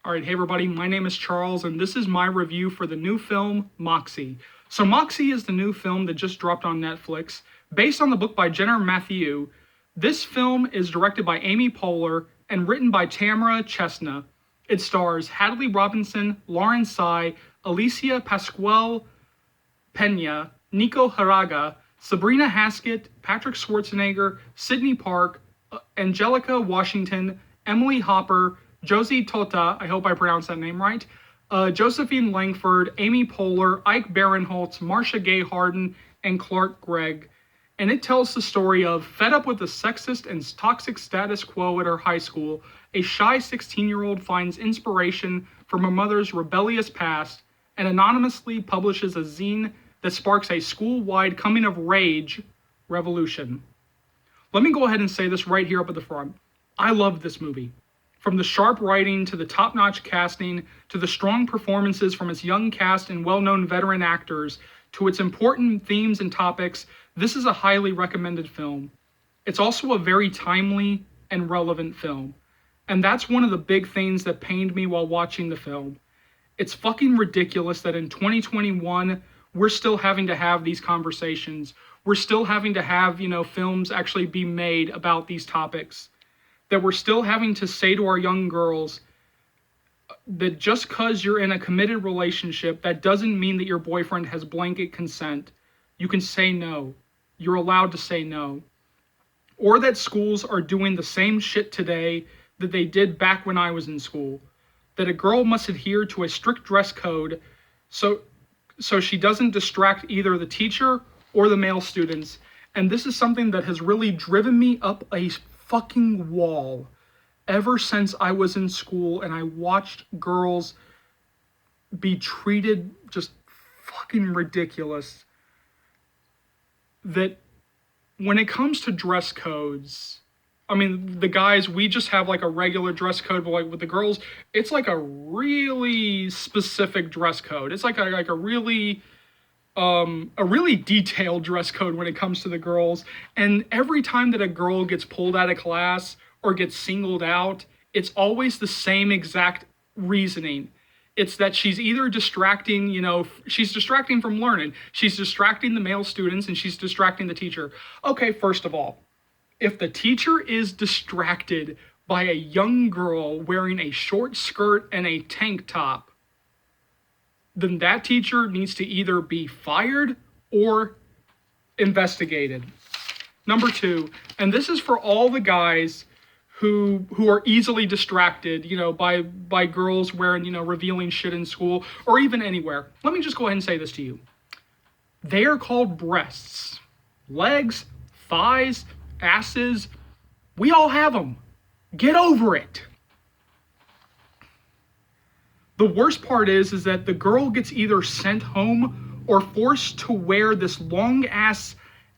Alright, hey everybody, my name is Charles, and this is my review for the new film, Moxie. So Moxie is the new film that just dropped on Netflix. Based on the book by Jenner Matthew, this film is directed by Amy Poehler and written by Tamara Chesna. It stars Hadley Robinson, Lauren Tsai, Alicia Pascual Pena, Nico Haraga, Sabrina Haskett, Patrick Schwarzenegger, Sydney Park, Angelica Washington, Emily Hopper, Josie Tota, I hope I pronounced that name right, Josephine Langford, Amy Poehler, Ike Barinholtz, Marcia Gay Harden, and Clark Gregg. And it tells the story of fed up with the sexist and toxic status quo at her high school, a shy 16-year-old finds inspiration from her mother's rebellious past and anonymously publishes a zine that sparks a school-wide coming-of-rage revolution. Let me go ahead and say this right here up at the front. I loved this movie. From the sharp writing to the top-notch casting to the strong performances from its young cast and well-known veteran actors to its important themes and topics, this is a highly recommended film. It's also a very timely and relevant film. And that's one of the big things that pained me while watching the film. It's fucking ridiculous that in 2021, we're still having to have these conversations. We're still having to have, films actually be made about these topics. That we're still having to say to our young girls that just because you're in a committed relationship, that doesn't mean that your boyfriend has blanket consent. You can say no. You're allowed to say no. Or that schools are doing the same shit today that they did back when I was in school. That a girl must adhere to a strict dress code so she doesn't distract either the teacher or the male students. And this is something that has really driven me up a fucking wall ever since I was in school and I watched girls be treated just fucking ridiculous. That when it comes to dress codes, I mean, the guys, we just have like a regular dress code, but like with the girls, it's like a really specific dress code. It's like a really detailed dress code when it comes to the girls. And every time that a girl gets pulled out of class or gets singled out, it's always the same exact reasoning. It's that she's either distracting, she's distracting from learning. She's distracting the male students and she's distracting the teacher. Okay, first of all, if the teacher is distracted by a young girl wearing a short skirt and a tank top, then that teacher needs to either be fired or investigated. Number two, and this is for all the guys who are easily distracted, by girls wearing, revealing shit in school or even anywhere. Let me just go ahead and say this to you. They are called breasts, legs, thighs, asses. We all have them. Get over it. The worst part is that the girl gets either sent home or forced to wear this long-ass,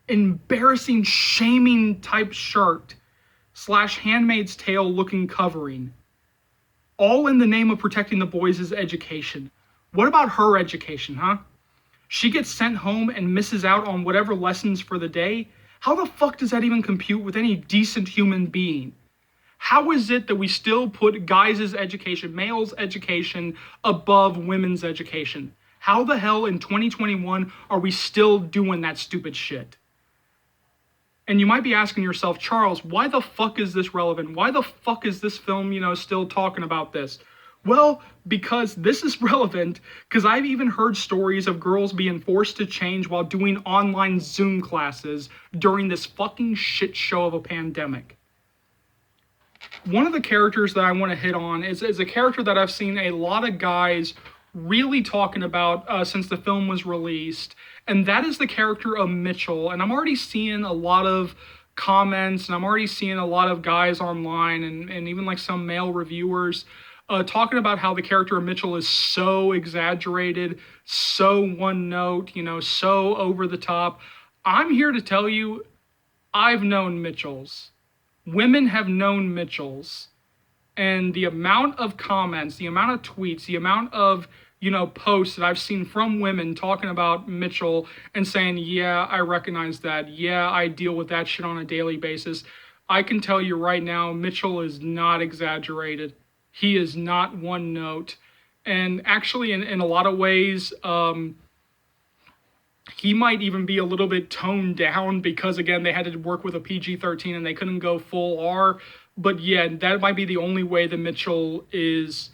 embarrassing, shaming type shirt / Handmaid's Tale looking covering. All in the name of protecting the boys' education. What about her education, huh? She gets sent home and misses out on whatever lessons for the day. How the fuck does that even compute with any decent human being? How is it that we still put guys' education, males' education, above women's education? How the hell in 2021 are we still doing that stupid shit? And you might be asking yourself, Charles, why the fuck is this relevant? Why the fuck is this film, still talking about this? Well, because this is relevant, because I've even heard stories of girls being forced to change while doing online Zoom classes during this fucking shit show of a pandemic. One of the characters that I want to hit on is a character that I've seen a lot of guys really talking about since the film was released, and that is the character of Mitchell. And I'm already seeing a lot of comments, and I'm already seeing a lot of guys online, and even like some male reviewers talking about how the character of Mitchell is so exaggerated, so one note, so over the top. I'm here to tell you, I've known Mitchells. Women have known Mitchells. And the amount of comments, the amount of tweets, the amount of, posts that I've seen from women talking about Mitchell and saying, yeah, I recognize that. Yeah, I deal with that shit on a daily basis. I can tell you right now, Mitchell is not exaggerated. He is not one note. And actually, in a lot of ways, he might even be a little bit toned down because, again, they had to work with a PG-13 and they couldn't go full R. But yeah, that might be the only way that Mitchell is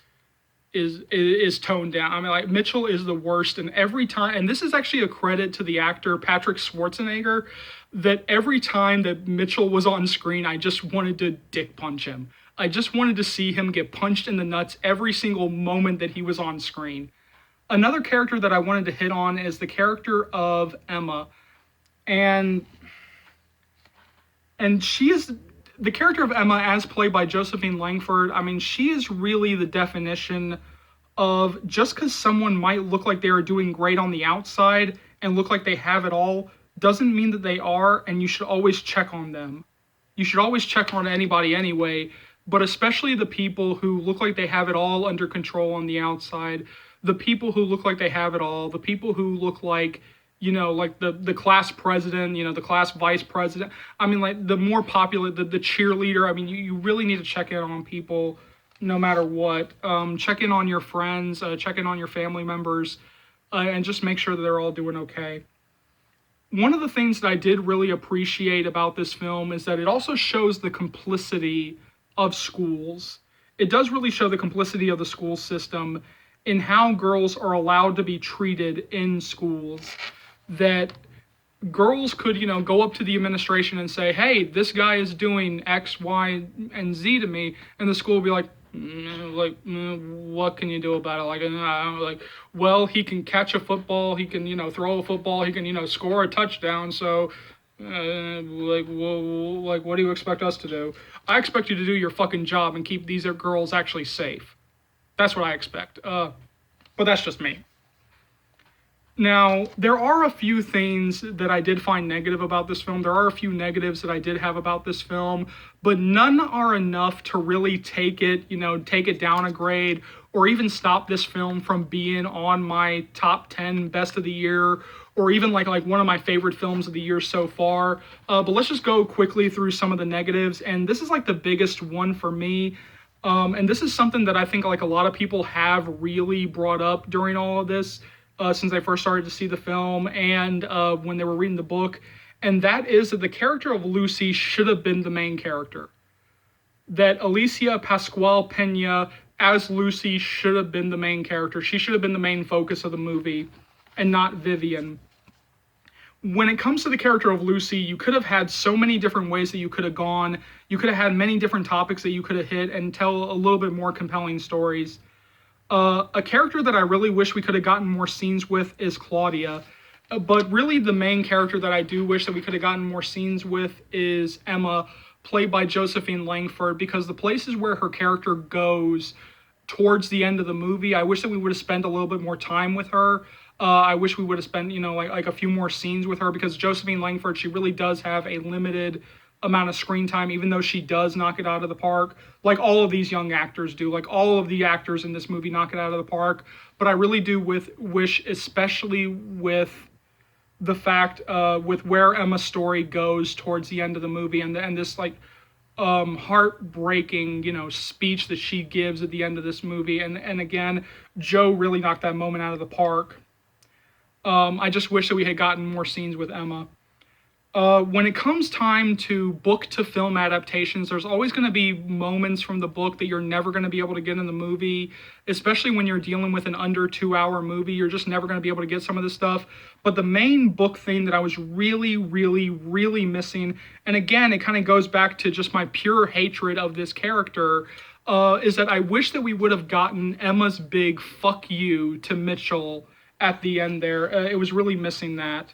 toned down. I mean, like, Mitchell is the worst, and every time, and this is actually a credit to the actor Patrick Schwarzenegger, that every time that Mitchell was on screen, I just wanted to dick punch him. I just wanted to see him get punched in the nuts every single moment that he was on screen. Another character that I wanted to hit on is the character of Emma, and she is the character of Emma as played by Josephine Langford. I mean, she is really the definition of, just because someone might look like they are doing great on the outside and look like they have it all, doesn't mean that they are, and you should always check on them. You should always check on anybody anyway, but especially the people who look like they have it all under control on the outside, the people who look like they have it all, the people who look like, like the class president, the class vice president. I mean, like, the more popular, the cheerleader. I mean, you really need to check in on people no matter what. Check in on your friends, check in on your family members, and just make sure that they're all doing okay. One of the things that I did really appreciate about this film is that it also shows the complicity of schools. It does really show the complicity of the school system in how girls are allowed to be treated in schools. That girls could, go up to the administration and say, hey, this guy is doing X, Y, and Z to me, and the school will be like, what can you do about it? Well, he can catch a football, he can, throw a football, he can, score a touchdown, so, what do you expect us to do? I expect you to do your fucking job and keep these girls actually safe. That's what I expect. But that's just me. Now, there are a few things that I did find negative about this film. There are a few negatives that I did have about this film, but none are enough to really take it down a grade, or even stop this film from being on my top 10 best of the year, or even like one of my favorite films of the year so far. But let's just go quickly through some of the negatives, and this is like the biggest one for me. And this is something that I think like a lot of people have really brought up during all of this, since they first started to see the film and when they were reading the book, and that is that the character of Lucy should have been the main character. That Alicia Pascual Pena as Lucy should have been the main character. She should have been the main focus of the movie, and not Vivian. When it comes to the character of Lucy, you could have had so many different ways that you could have gone. You could have had many different topics that you could have hit and tell a little bit more compelling stories. A character that I really wish we could have gotten more scenes with is Claudia. But really the main character that I do wish that we could have gotten more scenes with is Emma, played by Josephine Langford, because the places where her character goes towards the end of the movie, I wish that we would have spent a little bit more time with her. I wish we would have spent, like a few more scenes with her, because Josephine Langford, she really does have a limited amount of screen time, even though she does knock it out of the park, like all of these young actors do. Like all of the actors in this movie knock it out of the park. But I really do wish, especially with the fact with where Emma's story goes towards the end of the movie, and this like heartbreaking speech that she gives at the end of this movie, and again, Joe really knocked that moment out of the park. I just wish that we had gotten more scenes with Emma. When it comes time to book to film adaptations, there's always going to be moments from the book that you're never going to be able to get in the movie, especially when you're dealing with an under 2-hour movie. You're just never going to be able to get some of this stuff. But the main book thing that I was really, really, really missing, and again, it kind of goes back to just my pure hatred of this character, is that I wish that we would have gotten Emma's big fuck you to Mitchell at the end there. It was really missing that.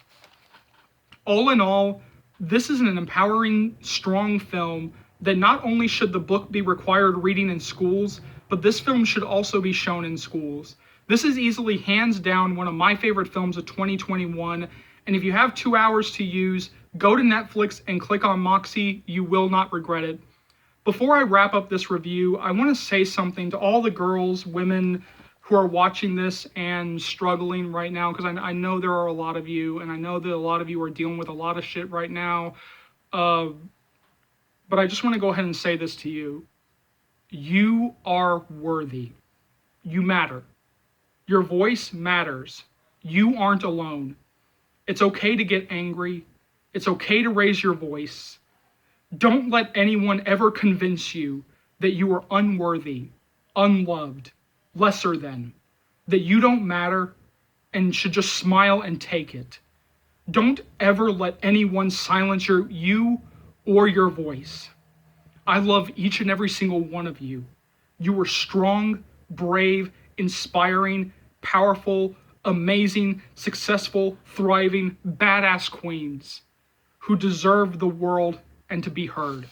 All in all, this is an empowering, strong film that not only should the book be required reading in schools, but this film should also be shown in schools. This is easily, hands down, one of my favorite films of 2021, and if you have 2 hours to use, go to Netflix and click on Moxie. You will not regret it. Before I wrap up this review, I want to say something to all the girls, women, who are watching this and struggling right now, because I know there are a lot of you, and I know that a lot of you are dealing with a lot of shit right now, but I just want to go ahead and say this to you. You are worthy. You matter. Your voice matters. You aren't alone. It's okay to get angry. It's okay to raise your voice. Don't let anyone ever convince you that you are unworthy, unloved, lesser than, that you don't matter and should just smile and take it. Don't ever let anyone silence you or your voice. I love each and every single one of you. You are strong, brave, inspiring, powerful, amazing, successful, thriving, badass queens who deserve the world and to be heard.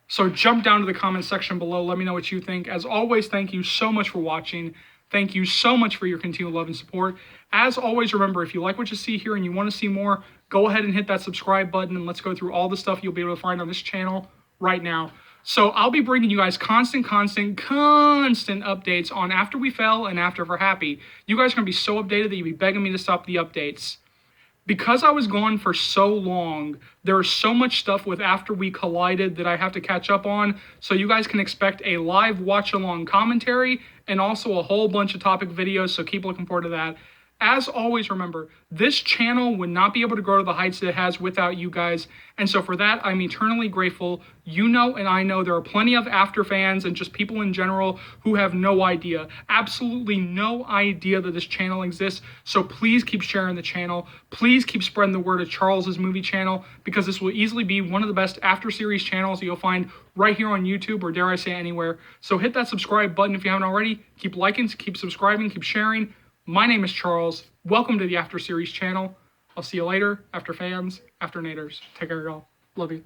So jump down to the comment section below. Let me know what you think. As always, thank you so much for watching. Thank you so much for your continued love and support. As always, remember, if you like what you see here and you want to see more, go ahead and hit that subscribe button, and let's go through all the stuff you'll be able to find on this channel right now. So I'll be bringing you guys constant updates on After We Fell and After We're Happy. You guys are going to be so updated that you'll be begging me to stop the updates. Because I was gone for so long, there is so much stuff with After We Collided that I have to catch up on, so you guys can expect a live watch-along commentary and also a whole bunch of topic videos, so keep looking forward to that. As always, remember, this channel would not be able to grow to the heights that it has without you guys, and so for that, I'm eternally grateful. You know and I know there are plenty of After fans and just people in general who have no idea, absolutely no idea that this channel exists, so please keep sharing the channel. Please keep spreading the word of Charles's movie channel, because this will easily be one of the best After series channels that you'll find right here on YouTube, or dare I say anywhere. So hit that subscribe button if you haven't already. Keep liking, keep subscribing, keep sharing. My name is Charles. Welcome to the After Series channel. I'll see you later, After fans, After naters. Take care, y'all. Love you.